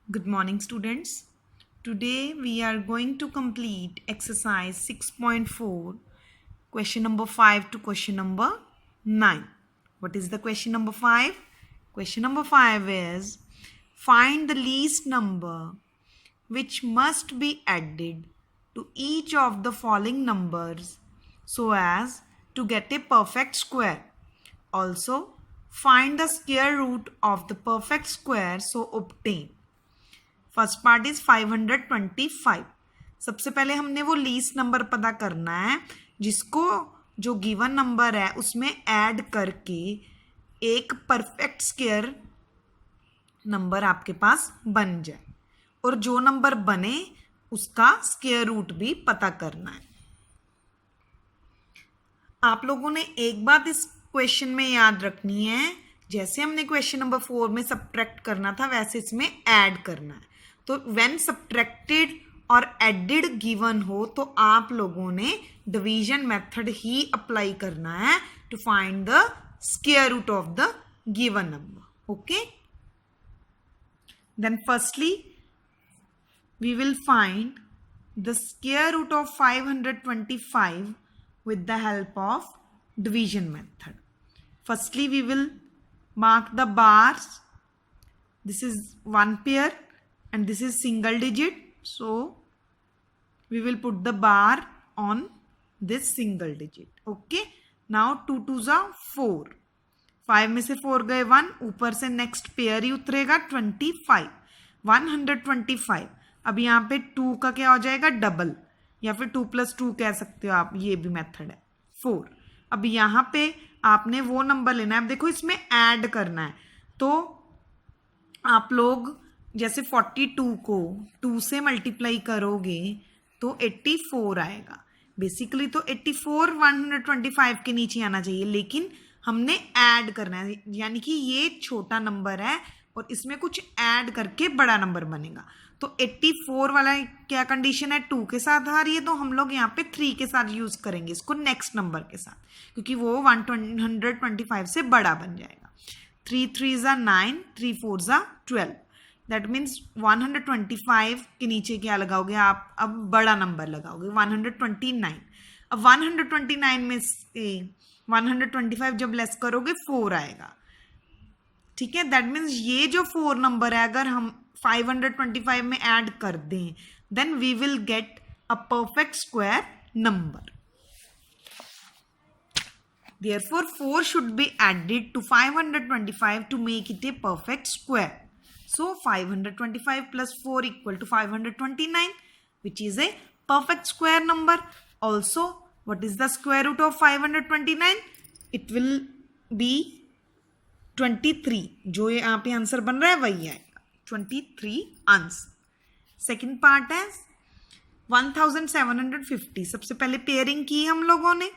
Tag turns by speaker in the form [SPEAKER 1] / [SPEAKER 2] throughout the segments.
[SPEAKER 1] Good morning, students. Today we are going to complete exercise 6.4, question number 5 to question number 9. What is the question number 5? Question number 5 is find the least number which must be added to each of the following numbers so as to get a perfect square. Also, find the square root of the perfect square so obtain. First part is 525. सबसे पहले हमने वो least number पता करना है जिसको जो given number है उसमें ऐड करके एक परफेक्ट स्क्वायर नंबर आपके पास बन जाए और जो नंबर बने उसका स्क्वायर रूट भी पता करना है. आप लोगों ने एक बात इस क्वेश्चन में याद रखनी है, जैसे हमने क्वेश्चन नंबर 4 में सब्ट्रैक्ट करना था वैसे इसमें ऐड करना है. तो व्हेन सब्ट्रैक्टेड और एडेड गिवन हो तो आप लोगों ने डिवीजन मेथड ही अप्लाई करना है to find the square root of the given number. Okay, then firstly we will find the square root of 525 with the help of division method. Firstly, we will mark the bars. This is one pair and this is single digit. So, we will put the bar on this single digit. Okay. Now, 2 2s are 4. 5 में से 4 गए 1. ऊपर से next pair ही उतरेगा 25. 125. अब यहाँ पे 2 का क्या हो जाएगा डबल या फिर 2 + 2 कह सकते हो आप, ये भी मेथड है 4. अब यहाँ पे आपने वो नंबर लेना है. अब देखो इसमें ऐड करना है तो आप लोग जैसे 42 को 2 से मल्टीप्लाई करोगे तो 84 आएगा. बेसिकली तो 84 125 के नीचे आना चाहिए, लेकिन हमने ऐड करना है, यानी कि ये छोटा नंबर है और इसमें कुछ ऐड करके बड़ा नंबर बनेगा. तो 84 वाला क्या कंडीशन है, 2 के साथ आ रही है तो हम लोग यहाँ पे 3 के साथ यूज करेंगे इसको नेक्स्ट नंबर के साथ, क्योंकि वो 125 से बड़ा बन जाएगा. 3 3s are 9, 3 4s are 12. That means 125 के नीचे क्या लगाओगे आप, अब बड़ा नंबर लगाओगे 129. अब 129 में से 125 जब लेस करोगे 4 आएगा. ठीक है, दैट मीन्स ये जो 4 नंबर है अगर हम 525 में ऐड कर दें then we will get a perfect square number. Therefore 4 should be added to 525 to make it a perfect square. So 525 plus 4 equal to 529, which is a perfect square number. Also, what is the square root of 529? It will be 23. जो ये यहाँ पे answer बन रहा है वही आएगा 23 answer. Second part है 1750. सबसे पहले पेयरिंग की हम लोगों ने,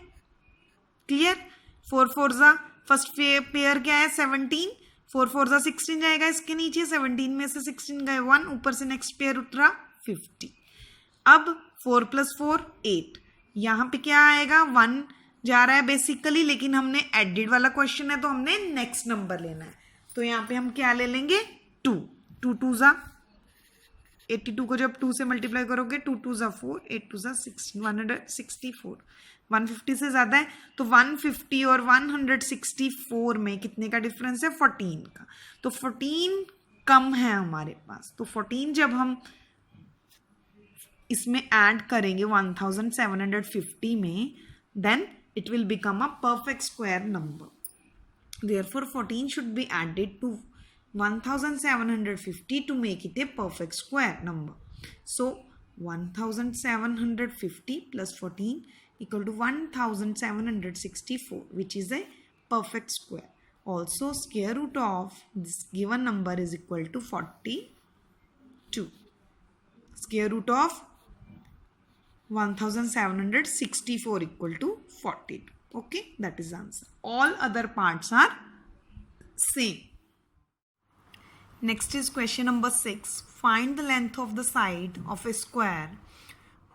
[SPEAKER 1] क्लियर. 4 4s फर्स्ट पेयर क्या है 17. 4 4s 16 जाएगा इसके नीचे, 17 में से 16 गए 1, ऊपर से नेक्स्ट पेयर उतरा 50. अब 4 + 4 8. यहाँ पे क्या आएगा 1 जा रहा है बेसिकली, लेकिन हमने एडेड वाला क्वेश्चन है तो हमने नेक्स्ट नंबर लेना है. तो यहाँ पे हम क्या ले लेंगे 2. 2 2s 82 को जब 2 से मल्टीप्लाई करोगे 2 2s 4, 8 2s 16, 164. 150 से ज्यादा है तो 150 और 164 में कितने का डिफरेंस है 14 का. तो 14 कम है हमारे पास, तो 14 जब हम इसमें ऐड करेंगे 1750 में then it will become a perfect square number. Therefore 14 should be added to 1750 to make it a perfect square number. So 1750 plus 14 equal to 1764, which is a perfect square. Also square root of this given number is equal to 42. Square root of 1764 equal to 42. Okay, that is the answer. All other parts are same. Next is question number 6. Find the length of the side of a square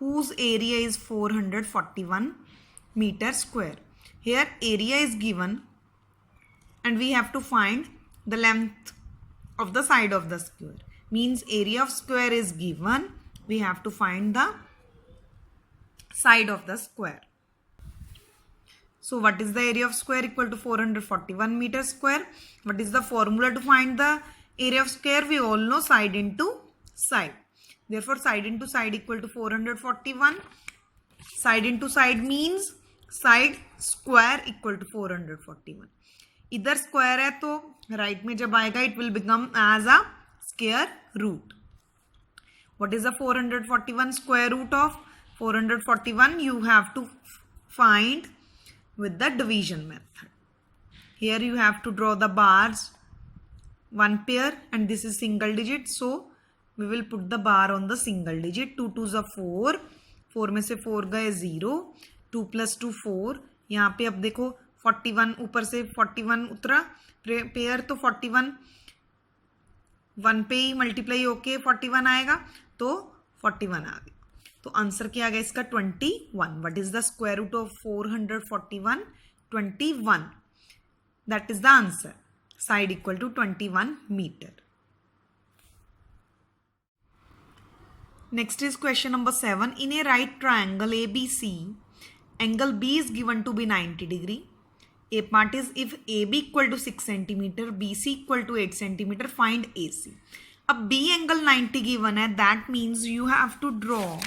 [SPEAKER 1] whose area is 441 meter square. Here area is given and we have to find the length of the side of the square. means area of square is given. We have to find the side of the square. So what is the area of square? Equal to 441 meters square. What is the formula to find the area of square? We all know side into side. Therefore side into side equal to 441. Side into side means side square equal to 441. इधर square है तो right में जब आएगा it will become as a square root. What is the 441 square root of 441? You have to find with the division method. Here you have to draw the bars, one pair, and this is single digit, so we will put the bar on the single digit. 2 2s are 4, 4 में से 4 गए 0, 2 plus 2 4. यहाँ पे अब देखो 41 ऊपर से 41 उतरा पेयर, तो 41 1 पे ही मल्टीप्लाई होके 41 आएगा, तो 41 आ गया. तो आंसर क्या आ गया इसका? 21. What is the square root of 441? 21. That is the answer. Side equal to 21 metre. Next is question number 7. In a right triangle ABC, angle B is given to be 90 degree. A part is if AB equal to 6 centimeter, BC equal to 8 centimeter, find AC. अब B angle 90 given है, that means you have to draw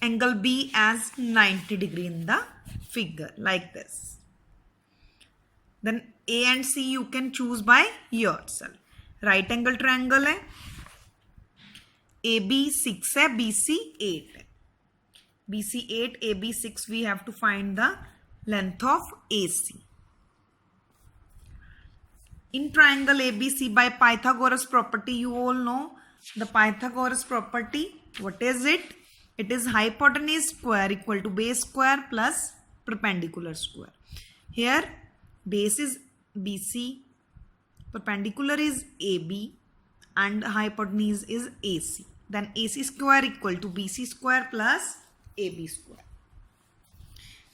[SPEAKER 1] angle B as 90 degree in the figure like this. Then A and C you can choose by yourself. Right angle triangle है, AB 6 है, BC 8 है. BC 8, AB 6, we have to find the length of AC. In triangle ABC by Pythagoras property, you all know the Pythagoras property. What is it? It is hypotenuse square equal to base square plus perpendicular square. Here base is BC, perpendicular is AB, and hypotenuse is AC. Then AC square equal to BC square plus AB square.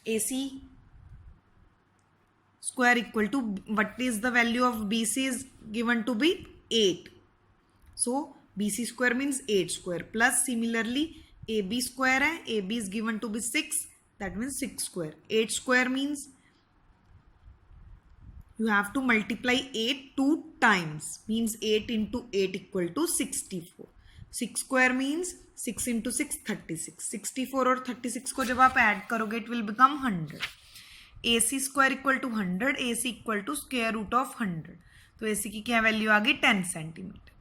[SPEAKER 1] AC square equal to, what is the value of BC is given to be 8. So BC square means 8 square, plus similarly AB square है, AB is given to be 6, that means 6 square. 8 square means you have to multiply 8 2 times, means 8 into 8 equal to 64. 6 square means 6 into 6 36. 64 और 36 को जब आप add करोगे it will become 100. AC square equal to 100, AC equal to square root of 100. तो AC की क्या value आ गई? 10 centimetre.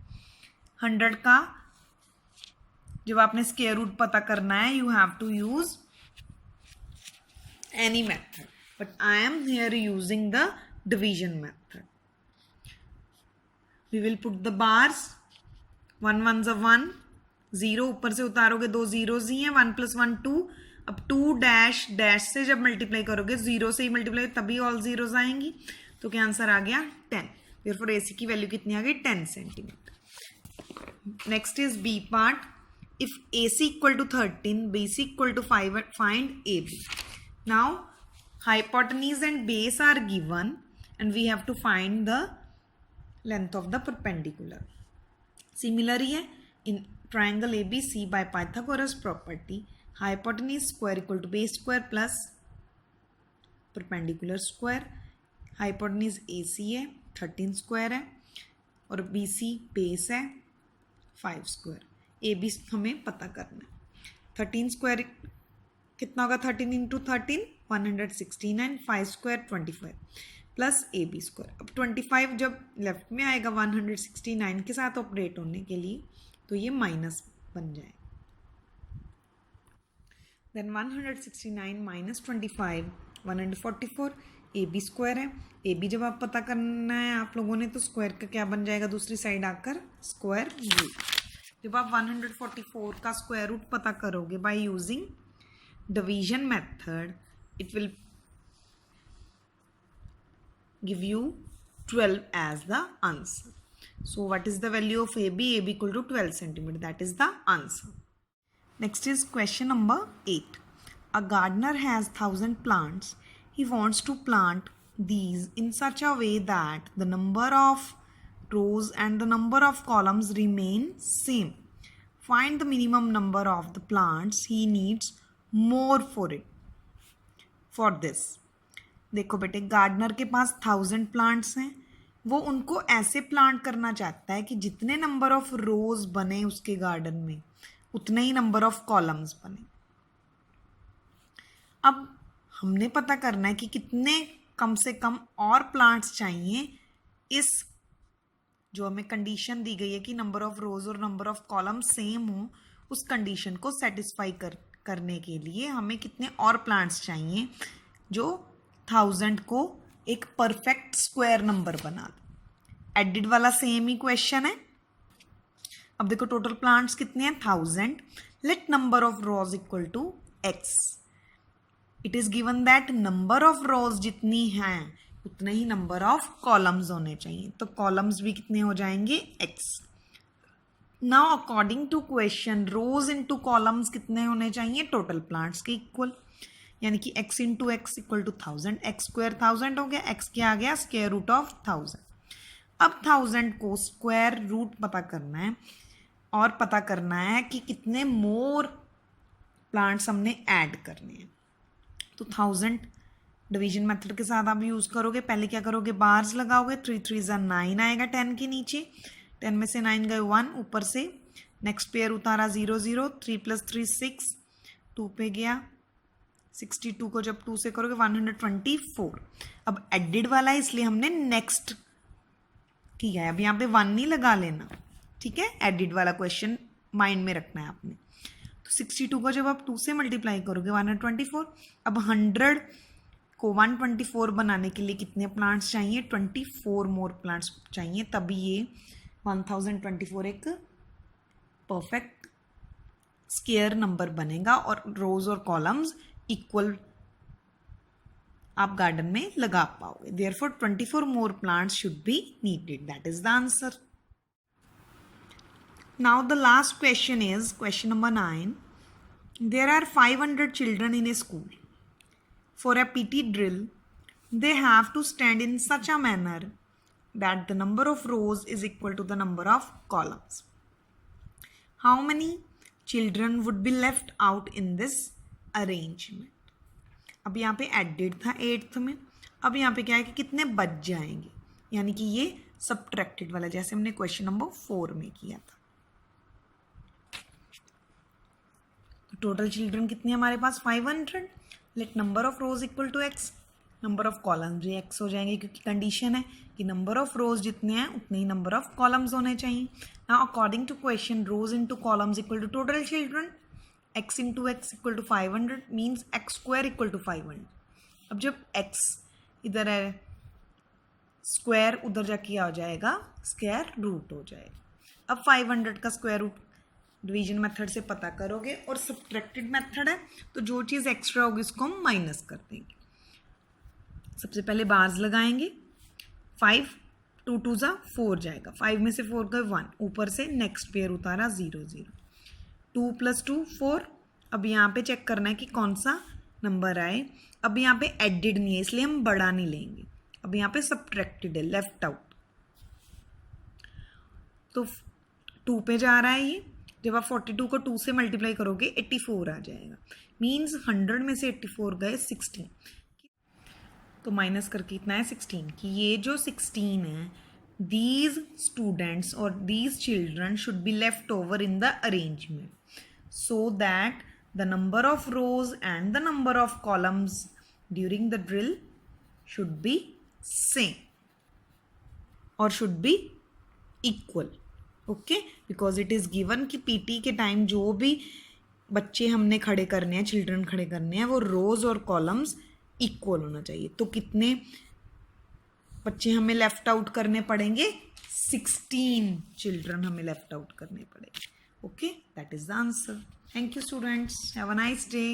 [SPEAKER 1] 100 का जब आपने स्क्वायर रूट पता करना है, you have to use any method, but I am here using the division method. We will put the bars. 1 1s are 1, 0 ऊपर से उतारोगे 2 zeros ही हैं, 1 plus 1 2. अब 2 डैश डैश से जब मल्टीप्लाई करोगे, 0 से ही मल्टीप्लाई तभी ऑल जीरोज आएंगी, तो क्या आंसर आ गया? 10. therefore AC की वैल्यू कितनी आ गई? 10 centimetre. Next is B part. If AC equal to 13, BC equal to 5, find AB. Now hypotenuse and base are given and we have to find the length of the perpendicular. Similarly, in triangle ABC by Pythagoras property, hypotenuse square equal to base square plus perpendicular square. hypotenuse AC है 13 square है और BC base है 5 square. AB हमें पता करना है. 13 square कितना होगा? 13 into 13 169, 5 square 25 plus AB square. अब 25 जब लेफ्ट में आएगा 169 के साथ ऑपरेट होने के लिए, तो ये माइनस बन जाए. देन 169 माइनस 25 144. AB स्क्वायर है. AB जब आप पता करना है आप लोगों ने, तो स्क्वायर का क्या बन जाएगा? दूसरी साइड आकर स्क्वायर रूट. जब आप 144 का स्क्वायर रूट पता करोगे by using division method, it will give you 12 as the answer. So what is the value of AB? AB equal to 12 centimetre. That is the answer. Next is question number 8. A gardener has 1000 plants. He wants to plant these in such a way that the number of rows and the number of columns remain same. Find the minimum number of the plants he needs more for it. For this, देखो बेटे, gardener के पास 1000 plants हैं. वो उनको ऐसे plant करना चाहता है कि जितने नंबर ऑफ रोज बने उसके गार्डन में उतने ही नंबर ऑफ कॉलम्स बने. अब हमने पता करना है कि कितने कम से कम और प्लांट्स चाहिए. इस जो हमें कंडीशन दी गई है कि नंबर ऑफ रोज और नंबर ऑफ कॉलम सेम हो, उस कंडीशन को सेटिस्फाई करने के लिए हमें कितने और प्लांट्स चाहिए जो 1000 को एक परफेक्ट स्क्वायर नंबर बना दे. एडिड वाला सेम ही क्वेश्चन है. अब देखो टोटल प्लांट्स कितने हैं 1000. Let number of rows equal to x. It is given that number of rows जितनी हैं उतने ही नंबर ऑफ कॉलम्स होने चाहिए. तो कॉलम्स भी कितने हो जाएंगे x. Now according to question rows into columns कितने होने चाहिए टोटल प्लांट्स के इक्वल. यानी कि x into x equal to 1000. X square 1000 हो गया. x क्या आ गया स्क्वायर रूट ऑफ 1000. अब 1000 को स्क्वायर रूट पता करना है और पता करना है कि कितने मोर प्लांट्स हमने ऐड करने हैं. तो 1000 डिवीजन मेथड के साथ आप यूज़ करोगे. पहले क्या करोगे, बार्स लगाओगे. 3 3 9 आएगा 10 के नीचे. 10 में से 9 गए 1 ऊपर से. नेक्स्ट पेयर उतारा 0 0. 3 + 3 6. 2 पे गया 62 को जब 2 से करोगे 124. अब एडिड वाला है इसलिए हमने नेक्स्ट किया है. अब यहाँ पे 1 नहीं लगा लेना, ठीक है. एडिड वाला क्वेश्चन माइंड में रखना है आपने. तो 62 को जब आप 2 से मल्टीप्लाई करोगे 124. अब 100 को 124 बनाने के लिए कितने प्लांट्स चाहिए 24 मोर प्लांट्स चाहिए. तभी ये 1024 एक परफेक्ट स्क्वायर नंबर बनेगा और रोज और कॉलम्स इक्वल आप गार्डन में लगा पाओगे. Therefore 24 more plants should be needed. That is the answer. Now the last question is question number 9. There are 500 children in a school. For a PT drill, they have to stand in such a manner that the number of rows is equal to the number of columns. How many children would be left out in this arrangement? अब यहाँ पे added था 8th में. अब यहाँ पे क्या है कि कितने बच जाएंगे, यानी कि ये सब्ट्रैक्टेड वाला जैसे हमने क्वेश्चन नंबर 4 में किया था. टोटल चिल्ड्रन कितने हमारे पास 500. Let number of rows equal to x. Number of columns भी x हो जाएंगे क्योंकि कंडीशन है कि नंबर ऑफ रोज जितने हैं उतने ही नंबर ऑफ कॉलम्स होने चाहिए. Now according to question rows into columns equal to total children. x into x equal to 500 means x square equal to 500. अब जब x इधर है स्क्वायर उधर जाके आ जाएगा स्क्वायर रूट हो जाएगा. अब 500 का स्क्वायर रूट डिवीजन मेथड से पता करोगे और सब्ट्रैक्टेड मेथड है तो जो चीज़ एक्स्ट्रा होगी उसको हम माइनस कर देंगे. सबसे पहले बार्स लगाएंगे. 5 2 2 4 जाएगा. 5 में से 4 गए 1 ऊपर से. नेक्स्ट पेयर उतारा 0 0. 2 + 2 4. अब यहाँ पे चेक करना है कि कौन सा नंबर आए. अब यहाँ पे एडिड नहीं है इसलिए हम बड़ा नहीं लेंगे. अब यहाँ पे सब्ट्रैक्टेड है लेफ्ट आउट. तो 2 पे जा रहा है ये. जब आप 42 को 2 से मल्टीप्लाई करोगे 84 आ जाएगा. मीन्स 100 में से 84 गए 16. तो माइनस करके इतना है 16 कि ये जो 16 है दीज स्टूडेंट्स और these children should be left over in the arrangement so that the number of rows and the number of columns during the drill should be same और should be equal. Okay, because it is given कि PT के time जो भी बच्चे हमने खड़े करने हैं चिल्ड्रन खड़े करने हैं वो रोज और कॉलम्स इक्वल होना चाहिए. तो कितने बच्चे हमें लेफ्ट आउट करने पड़ेंगे 16 चिल्ड्रन हमें लेफ्ट आउट करने पड़ेंगे. Okay, that is the answer. Thank you students. Have a nice day.